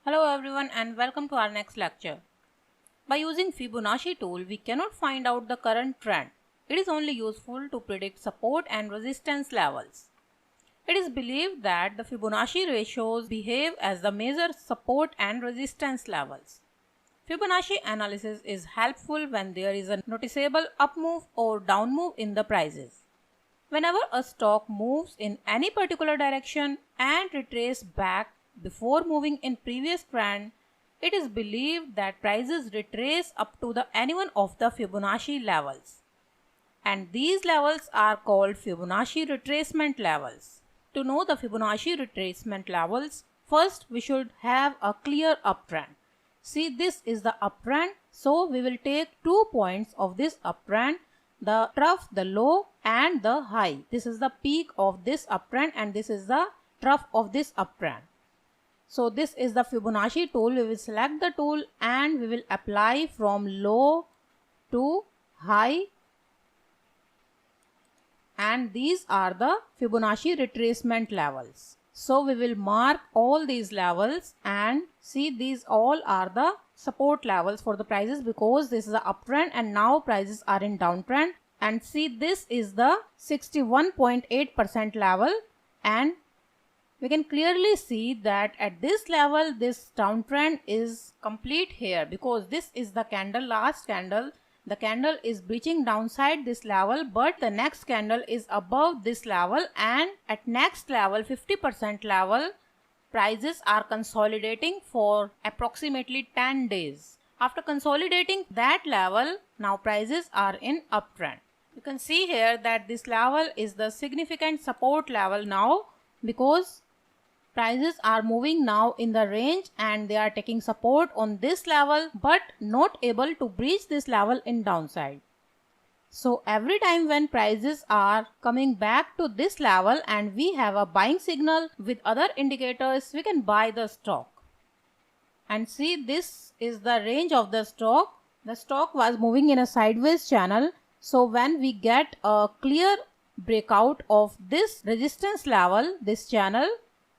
Hello everyone and welcome to our next lecture. By using Fibonacci tool, we cannot find out the current trend. It is only useful to predict support and resistance levels. It is believed that the Fibonacci ratios behave as the major support and resistance levels. Fibonacci analysis is helpful when there is a noticeable up move or down move in the prices. Whenever a stock moves in any particular direction and retraces back before moving in previous trend, it is believed that prices retrace up to any one of the Fibonacci levels. And these levels are called Fibonacci retracement levels. To know the Fibonacci retracement levels, first we should have a clear uptrend. See, this is the uptrend, so we will take 2 points of this uptrend, the trough, the low and the high. This is the peak of this uptrend and this is the trough of this uptrend. So this is the Fibonacci tool. We will select the tool and we will apply from low to high, and these are the Fibonacci retracement levels. So we will mark all these levels and see these all are the support levels for the prices because this is the uptrend and now prices are in downtrend. And see, this is the 61.8% level, and we can clearly see that at this level this downtrend is complete here because this is the candle, last candle. The candle is breaching downside this level, but the next candle is above this level, and at next level 50% level prices are consolidating for approximately 10 days. After consolidating that level, now prices are in uptrend. You can see here that this level is the significant support level now because prices are moving now in the range and they are taking support on this level but not able to breach this level in downside. So every time when prices are coming back to this level and we have a buying signal with other indicators, we can buy the stock. And see, this is the range of the stock. The stock was moving in a sideways channel. So when we get a clear breakout of this resistance level, this channel,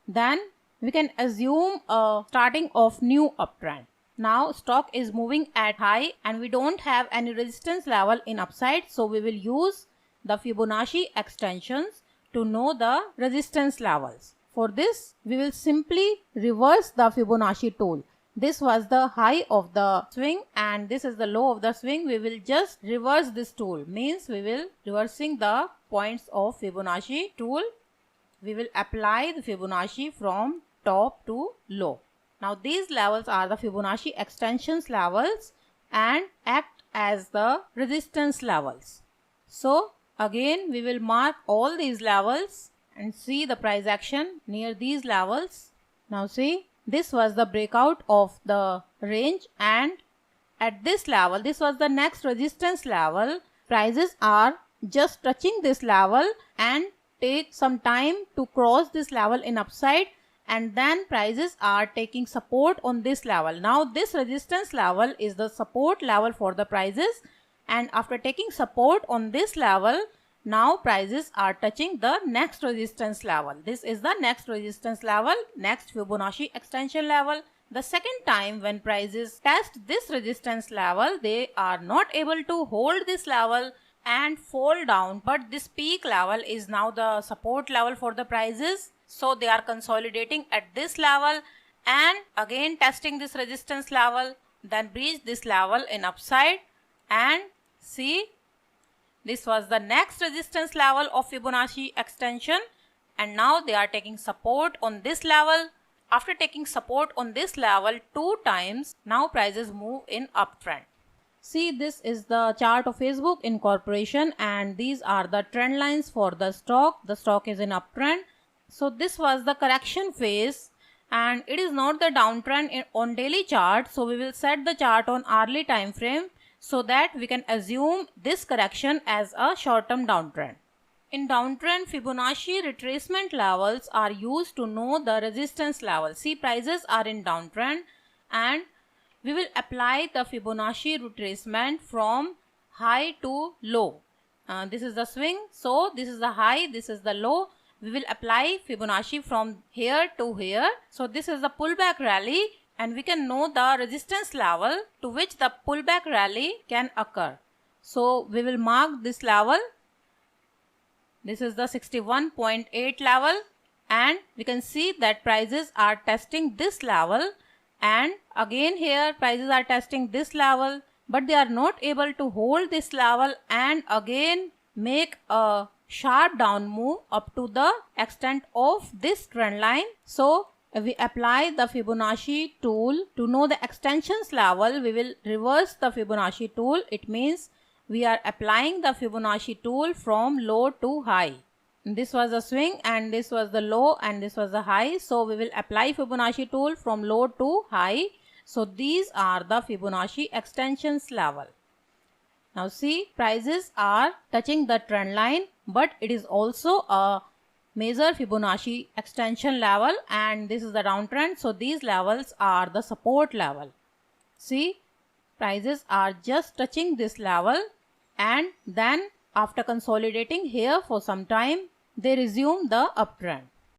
then we can assume a starting of new uptrend. Now stock is moving at high and we don't have any resistance level in upside, so we will use the Fibonacci extensions to know the resistance levels. For this, we will simply reverse the Fibonacci tool. This was the high of the swing and this is the low of the swing. We will just reverse this tool, means we will reversing the points of Fibonacci tool. We will apply the Fibonacci from top to low. Now these levels are the Fibonacci extensions levels and act as the resistance levels. So again we will mark all these levels and see the price action near these levels. Now see, this was the breakout of the range and at this level, this was the next resistance level. Prices are just touching this level and take some time to cross this level in upside, and then prices are taking support on this level. Now this resistance level is the support level for the prices, and after taking support on this level, now prices are touching the next resistance level. This is the next resistance level, next Fibonacci extension level. The second time when prices test this resistance level, they are not able to hold this level and fall down, but this peak level is now the support level for the prices. So they are consolidating at this level and again testing this resistance level, then breach this level in upside, and see, this was the next resistance level of Fibonacci extension and now they are taking support on this level. After taking support on this level 2 times, now prices move in uptrend. See, this is the chart of Facebook Incorporation and these are the trend lines for the stock. The stock is in uptrend. So this was the correction phase and it is not the downtrend on daily chart. So we will set the chart on hourly time frame so that we can assume this correction as a short-term downtrend. In downtrend, Fibonacci retracement levels are used to know the resistance level. See, prices are in downtrend and we will apply the Fibonacci retracement from high to low. This is the swing, so this is the high, this is the low. We will apply Fibonacci from here to here. So this is the pullback rally and we can know the resistance level to which the pullback rally can occur. So we will mark this level. This is the 61.8 level, and we can see that prices are testing this level, and again here prices are testing this level, but they are not able to hold this level and again make a sharp down move up to the extent of this trend line. So if we apply the Fibonacci tool to know the extensions level, we will reverse the Fibonacci tool. It means we are applying the Fibonacci tool from low to high. This was a swing and this was the low and this was the high. So we will apply Fibonacci tool from low to high. So these are the Fibonacci extensions level. Now see, prices are touching the trend line, but it is also a major Fibonacci extension level, and this is the downtrend. So these levels are the support level. See, prices are just touching this level, and then after consolidating here for some time, they resume the uptrend.